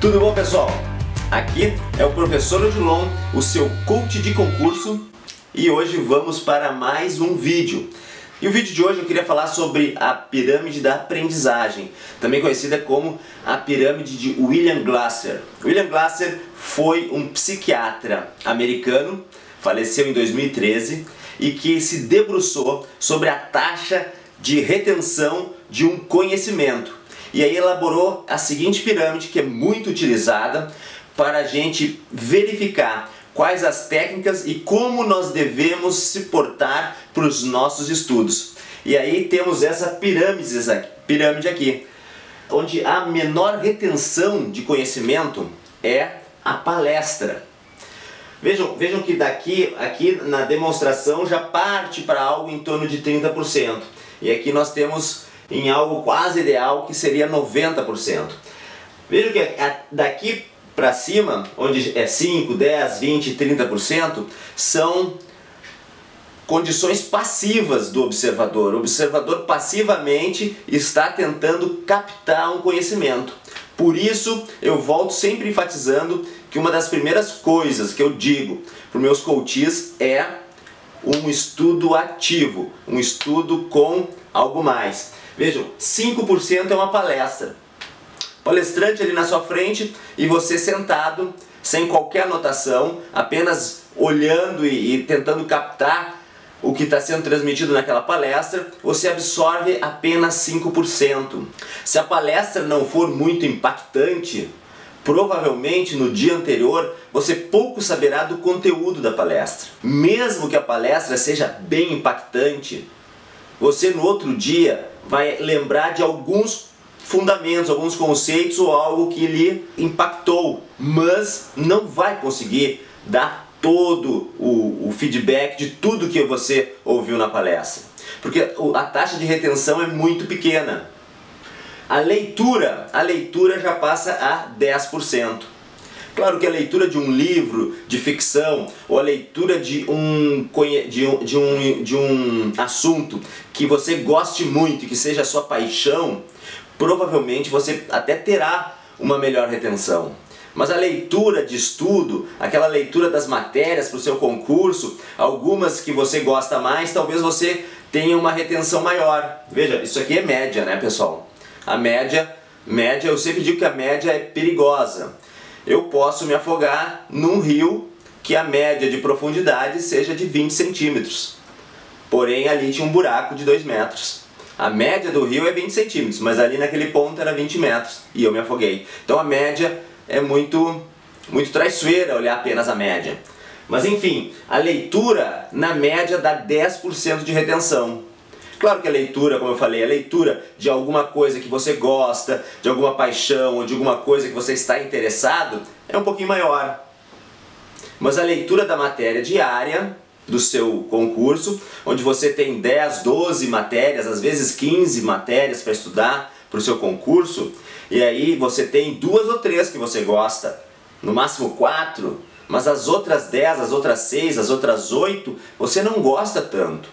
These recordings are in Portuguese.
Tudo bom, pessoal? Aqui é o professor Odilon, o seu coach de concurso, e hoje vamos para mais um vídeo. E o vídeo de hoje eu queria falar sobre a pirâmide da aprendizagem, também conhecida como a pirâmide de William Glasser. William Glasser foi um psiquiatra americano, faleceu em 2013, e que se debruçou sobre a taxa de retenção de um conhecimento. E aí elaborou a seguinte pirâmide, que é muito utilizada para a gente verificar quais as técnicas e como nós devemos se portar para os nossos estudos. E aí temos essa pirâmide aqui, onde a menor retenção de conhecimento é a palestra. Vejam que aqui na demonstração já parte para algo em torno de 30%. E aqui nós temos em algo quase ideal, que seria 90%. Vejam que daqui para cima, onde é 5, 10, 20, 30%, são condições passivas do observador. O observador passivamente está tentando captar um conhecimento. Por isso, eu volto sempre enfatizando que uma das primeiras coisas que eu digo para os meus coaches é um estudo ativo, um estudo com algo mais. Vejam, 5% é uma palestra. Palestrante ali na sua frente e você sentado, sem qualquer anotação, apenas olhando e tentando captar o que está sendo transmitido naquela palestra, você absorve apenas 5%. Se a palestra não for muito impactante, provavelmente no dia anterior você pouco saberá do conteúdo da palestra. Mesmo que a palestra seja bem impactante, você no outro dia vai lembrar de alguns fundamentos, alguns conceitos ou algo que lhe impactou, mas não vai conseguir dar todo o feedback de tudo que você ouviu na palestra, porque a taxa de retenção é muito pequena. A leitura já passa a 10%. Claro que a leitura de um livro de ficção ou a leitura de um assunto que você goste muito, que seja a sua paixão, provavelmente você até terá uma melhor retenção. Mas a leitura de estudo, aquela leitura das matérias para o seu concurso, algumas que você gosta mais, talvez você tenha uma retenção maior. Veja, isso aqui é média, né, pessoal? A média, eu sempre digo que a média é perigosa. Eu posso me afogar num rio que a média de profundidade seja de 20 centímetros. Porém, ali tinha um buraco de 2 metros. A média do rio é 20 centímetros, mas ali naquele ponto era 20 metros e eu me afoguei. Então a média é muito traiçoeira olhar apenas a média. Mas enfim, a leitura na média dá 10% de retenção. Claro que a leitura, como eu falei, a leitura de alguma coisa que você gosta, de alguma paixão ou de alguma coisa que você está interessado é um pouquinho maior. Mas a leitura da matéria diária do seu concurso, onde você tem 10, 12 matérias, às vezes 15 matérias para estudar para o seu concurso, e aí você tem 2 ou 3 que você gosta, no máximo 4, mas as outras 10, as outras 6, as outras 8, você não gosta tanto.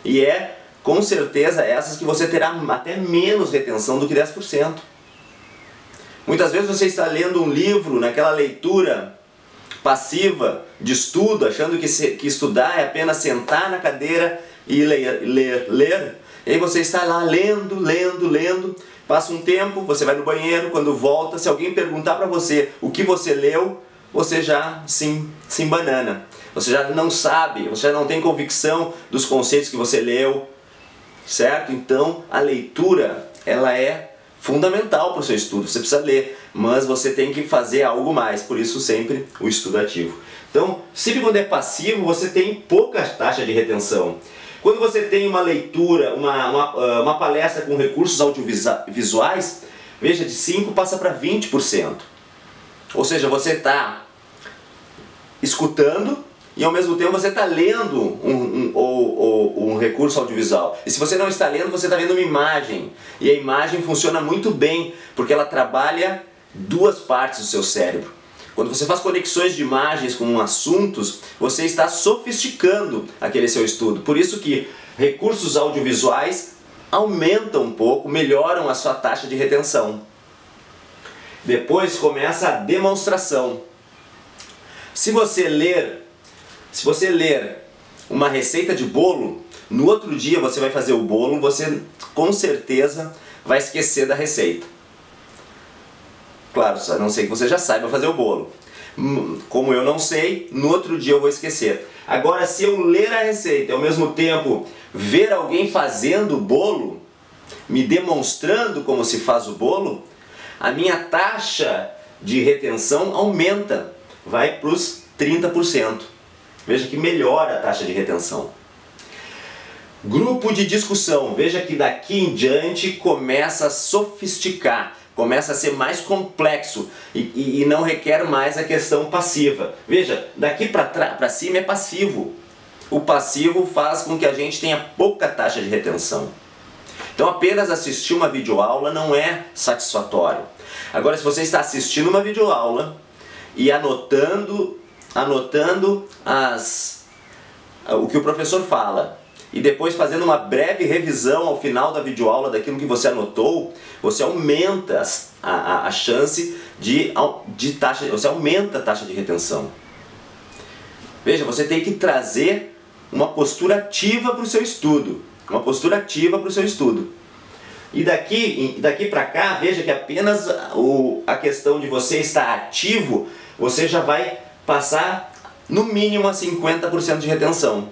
E é com certeza essas que você terá até menos retenção do que 10%. Muitas vezes você está lendo um livro naquela leitura passiva de estudo, achando que estudar é apenas sentar na cadeira e ler. E aí você está lá lendo, passa um tempo, você vai no banheiro, quando volta, se alguém perguntar para você o que você leu, você já se embanana. Você já não sabe, você já não tem convicção dos conceitos que você leu. Certo? Então a leitura ela é fundamental para o seu estudo, você precisa ler, mas você tem que fazer algo mais, por isso sempre o estudo ativo. Então, sempre quando é passivo você tem pouca taxa de retenção. Quando você tem uma leitura, uma palestra com recursos audiovisuais, veja, de 5% passa para 20%. Ou seja, você está escutando e ao mesmo tempo você está lendo um recurso audiovisual. E se você não está lendo, você está vendo uma imagem. E a imagem funciona muito bem, porque ela trabalha 2 partes do seu cérebro. Quando você faz conexões de imagens com assuntos, você está sofisticando aquele seu estudo. Por isso que recursos audiovisuais aumentam um pouco, melhoram a sua taxa de retenção. Depois começa a demonstração. Se você ler uma receita de bolo, no outro dia você vai fazer o bolo, você com certeza vai esquecer da receita. Claro, a não ser que você já saiba fazer o bolo. Como eu não sei, no outro dia eu vou esquecer. Agora, se eu ler a receita e ao mesmo tempo ver alguém fazendo o bolo, me demonstrando como se faz o bolo, a minha taxa de retenção aumenta, vai para os 30%. Veja que melhora a taxa de retenção. Grupo de discussão. Veja que daqui em diante começa a sofisticar, começa a ser mais complexo e não requer mais a questão passiva. Veja, daqui para cima é passivo. O passivo faz com que a gente tenha pouca taxa de retenção. Então apenas assistir uma videoaula não é satisfatório. Agora, se você está assistindo uma videoaula e anotando o que o professor fala, e depois fazendo uma breve revisão ao final da videoaula daquilo que você anotou, você aumenta a chance você aumenta a taxa de retenção. Veja, você tem que trazer uma postura ativa para o seu estudo. Uma postura ativa para o seu estudo. E daqui para cá, veja que apenas a questão de você estar ativo, você já vai passar no mínimo a 50% de retenção.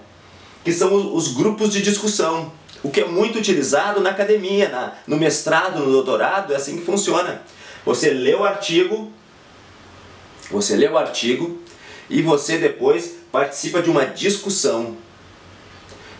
Que são os grupos de discussão, o que é muito utilizado na academia, no mestrado, no doutorado, é assim que funciona. Você lê o artigo e você depois participa de uma discussão.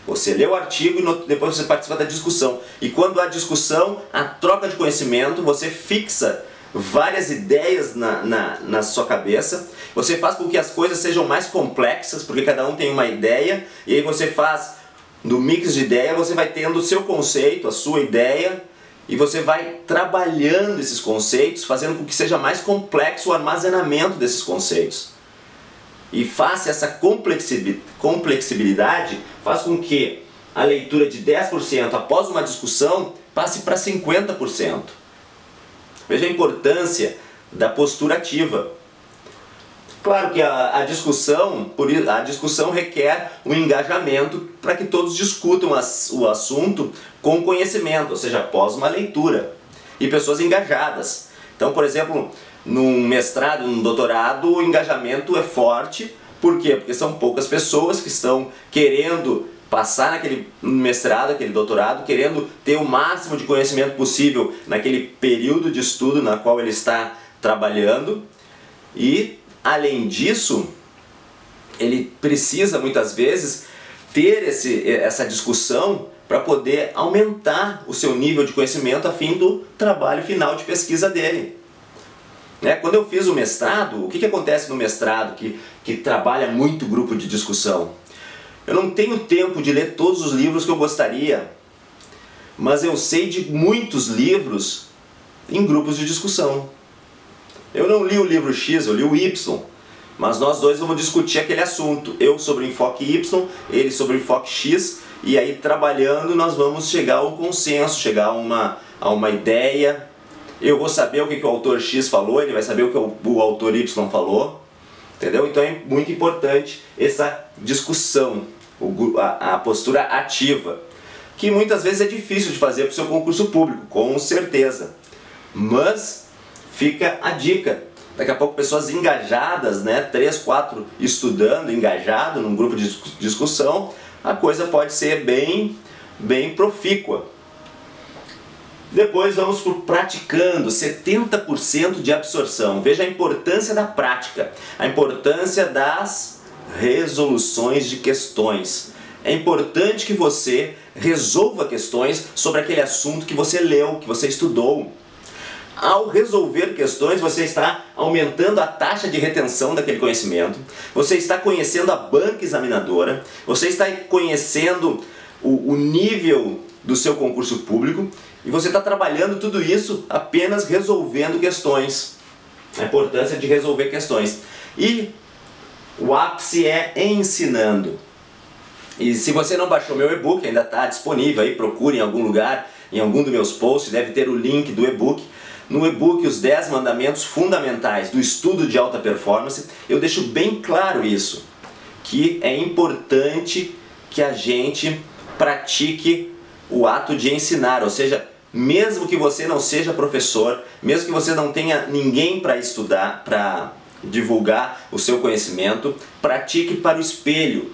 Você lê o artigo e depois você participa da discussão. E quando há discussão, a troca de conhecimento, você fixa várias ideias na sua cabeça. Você faz com que as coisas sejam mais complexas, porque cada um tem uma ideia, e aí você faz, no mix de ideia, você vai tendo o seu conceito, a sua ideia, e você vai trabalhando esses conceitos, fazendo com que seja mais complexo o armazenamento desses conceitos. E face essa complexibilidade, faz com que a leitura de 10% após uma discussão passe para 50%. Veja a importância da postura ativa. Claro que a discussão requer um engajamento para que todos discutam o assunto com conhecimento, ou seja, após uma leitura. E pessoas engajadas. Então, por exemplo, num mestrado, num doutorado, o engajamento é forte. Por quê? Porque são poucas pessoas que estão querendo passar naquele mestrado, aquele doutorado, querendo ter o máximo de conhecimento possível naquele período de estudo na qual ele está trabalhando. E, além disso, ele precisa muitas vezes ter essa discussão para poder aumentar o seu nível de conhecimento a fim do trabalho final de pesquisa dele. Quando eu fiz o mestrado, o que acontece no mestrado que trabalha muito grupo de discussão? Eu não tenho tempo de ler todos os livros que eu gostaria, mas eu sei de muitos livros em grupos de discussão. Eu não li o livro X, eu li o Y, mas nós dois vamos discutir aquele assunto. Eu sobre o enfoque Y, ele sobre o enfoque X, e aí trabalhando nós vamos chegar ao consenso, chegar a uma ideia. Eu vou saber o que o autor X falou, ele vai saber o que o autor Y falou. Entendeu? Então é muito importante essa discussão, a postura ativa, que muitas vezes é difícil de fazer para o seu concurso público, com certeza. Mas fica a dica. Daqui a pouco pessoas engajadas, 3, 4 estudando, engajado num grupo de discussão, a coisa pode ser bem profícua. Depois vamos para o praticando, 70% de absorção. Veja a importância da prática, a importância das resoluções de questões. É importante que você resolva questões sobre aquele assunto que você leu, que você estudou. Ao resolver questões, você está aumentando a taxa de retenção daquele conhecimento, você está conhecendo a banca examinadora, você está conhecendo o nível do seu concurso público, e você está trabalhando tudo isso apenas resolvendo questões. A importância de resolver questões. E o ápice é ensinando. E se você não baixou meu e-book, ainda está disponível aí, procure em algum lugar, em algum dos meus posts, deve ter o link do e-book. No e-book Os 10 Mandamentos Fundamentais do Estudo de Alta Performance, eu deixo bem claro isso, que é importante que a gente pratique o ato de ensinar, ou seja, mesmo que você não seja professor, mesmo que você não tenha ninguém para estudar, para divulgar o seu conhecimento, pratique para o espelho.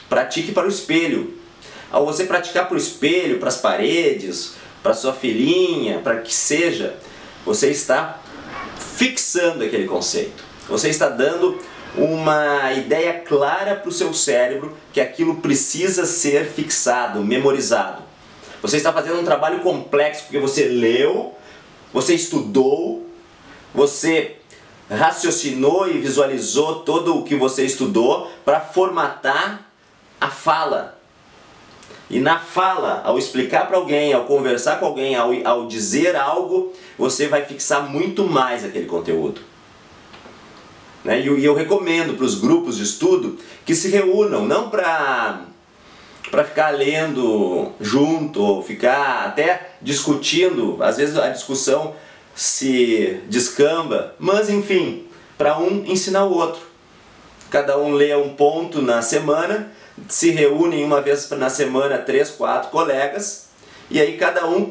Pratique para o espelho. Ao você praticar para o espelho, para as paredes, para sua filhinha, para que seja, você está fixando aquele conceito. Você está dando uma ideia clara para o seu cérebro que aquilo precisa ser fixado, memorizado. Você está fazendo um trabalho complexo porque você leu, você estudou, você raciocinou e visualizou todo o que você estudou para formatar a fala. E na fala, ao explicar para alguém, ao conversar com alguém, ao dizer algo, você vai fixar muito mais aquele conteúdo. Né? E eu recomendo para os grupos de estudo que se reúnam, não para ficar lendo junto, ou ficar até discutindo, às vezes a discussão se descamba, mas enfim, para um ensinar o outro. Cada um lê um ponto na semana, se reúnem uma vez na semana 3, 4 colegas, e aí cada um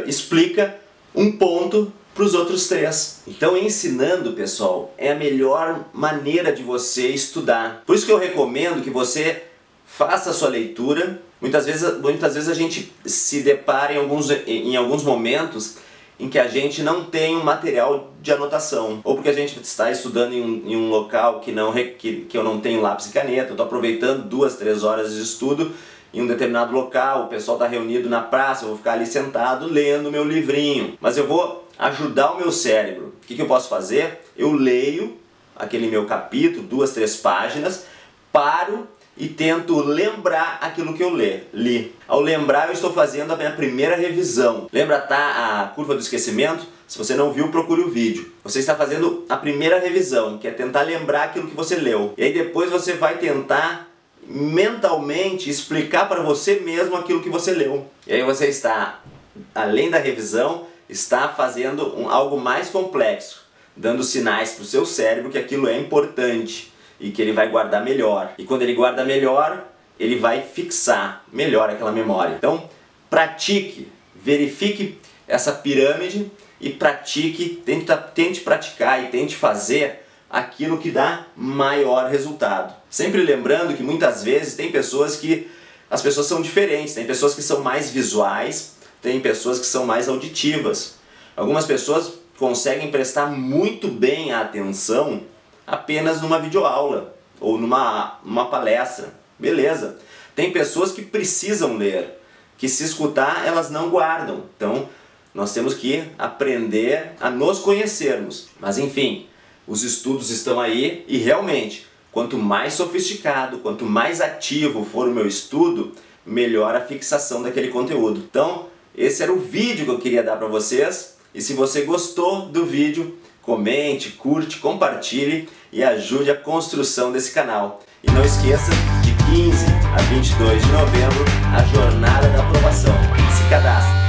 explica um ponto para os outros 3. Então ensinando, pessoal, é a melhor maneira de você estudar. Por isso que eu recomendo que você faça a sua leitura. Muitas vezes a gente se depara em alguns momentos em que a gente não tem um material de anotação, ou porque a gente está estudando em um local que eu não tenho lápis e caneta, eu estou aproveitando 2, 3 horas de estudo em um determinado local, o pessoal está reunido na praça, eu vou ficar ali sentado lendo meu livrinho, mas eu vou ajudar o meu cérebro. O que eu posso fazer? Eu leio aquele meu capítulo, 2, 3 páginas, paro e tento lembrar aquilo que eu li. Ao lembrar, eu estou fazendo a minha primeira revisão. Lembra a curva do esquecimento? Se você não viu, procure o vídeo. Você está fazendo a primeira revisão, que é tentar lembrar aquilo que você leu. E aí depois você vai tentar mentalmente explicar para você mesmo aquilo que você leu. E aí você está, além da revisão, está fazendo algo mais complexo, dando sinais para o seu cérebro que aquilo é importante e que ele vai guardar melhor. E quando ele guarda melhor, ele vai fixar melhor aquela memória. Então, pratique, verifique essa pirâmide e pratique, tente praticar e tente fazer aquilo que dá maior resultado. Sempre lembrando que muitas vezes as pessoas são diferentes, tem pessoas que são mais visuais, tem pessoas que são mais auditivas. Algumas pessoas conseguem prestar muito bem a atenção apenas numa videoaula ou numa palestra. Beleza. Tem pessoas que precisam ler, que se escutar elas não guardam. Então nós temos que aprender a nos conhecermos. Mas enfim, os estudos estão aí e realmente, quanto mais sofisticado, quanto mais ativo for o meu estudo, melhor a fixação daquele conteúdo. Então, esse era o vídeo que eu queria dar para vocês. E se você gostou do vídeo, comente, curte, compartilhe e ajude a construção desse canal. E não esqueça, de 15 a 22 de novembro, a Jornada da Aprovação. Se cadastre!